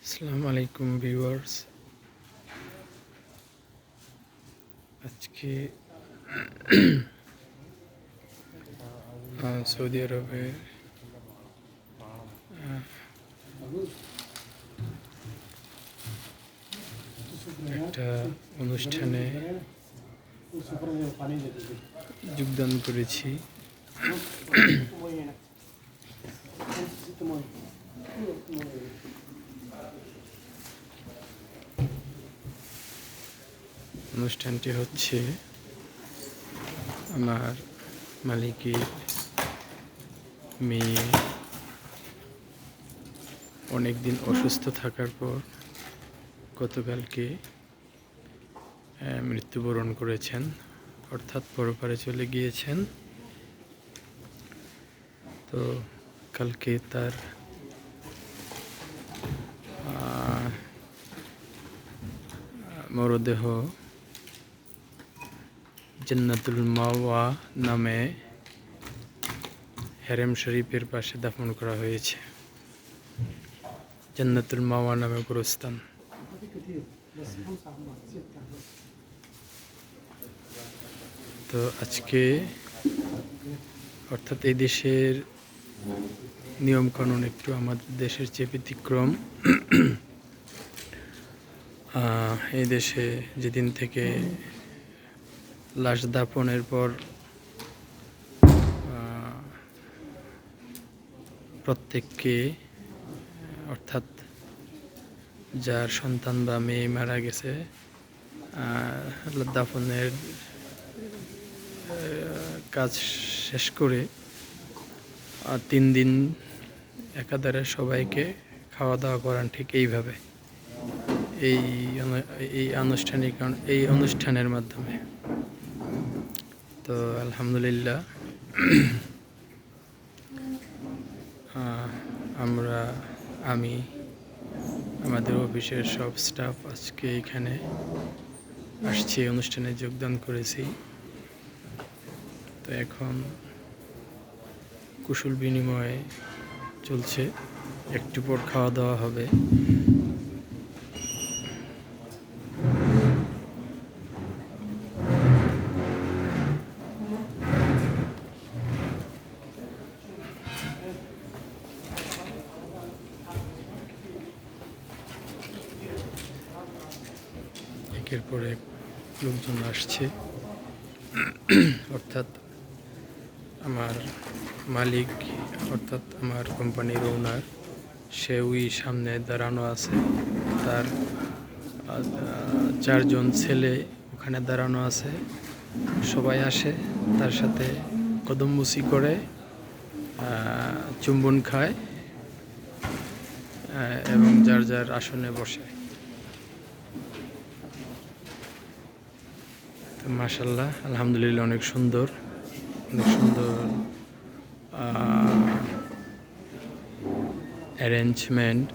আসসালামু আলাইকুম ভিউয়ার্স। আজকে সৌদি আরবের একটা অনুষ্ঠানে যোগদান করেছি। অনুষ্ঠানটি হচ্ছে আমার মালিকের মেয়ে অনেকদিন অসুস্থ থাকার পর গতকালকে মৃত্যুবরণ করেছেন, অর্থাৎ পরপারে চলে গিয়েছেন। তো কালকে তার মরদেহ জান্নাতুল মাওয়া নামে হেরেম শরীফের পাশে দাফন করা হয়েছে। জান্নাতুল মাওয়া নামে গোরস্থান। তো আজকে অর্থাৎ এই দেশের নিয়মকানুন একটু আমাদের দেশের চেয়ে ব্যতিক্রম। এই দেশে যেদিন থেকে লাশ দাফনের পর প্রত্যেককে, অর্থাৎ যার সন্তান বা মেয়ে মারা গেছে, দাফনের কাজ শেষ করে 3 দিন একাধারে সবাইকে খাওয়া দাওয়া করান, ঠিক এইভাবে এই অনুষ্ঠানের মাধ্যমে। তো আলহামদুলিল্লাহ, আমি আমাদের অফিসের সব স্টাফ আজকে এখানে আসছি, অনুষ্ঠানে যোগদান করেছি। তো এখন কুশল বিনিময়ে চলছে, একটু পর খাওয়া দাওয়া হবে। একের পর এক লোকজন আসছে, অর্থাৎ আমার মালিক, অর্থাৎ আমার কোম্পানির ওনার, সে ওই সামনে দাঁড়ানো আছে। তার 4 জন ছেলে ওখানে দাঁড়ানো আছে। সবাই আসে, তার সাথে কদমবুসি করে, চুম্বন খায় এবং যার যার আসনে বসে। তো মাশাআল্লাহ, আলহামদুলিল্লাহ, অনেক সুন্দর অ্যারেঞ্জমেন্ট।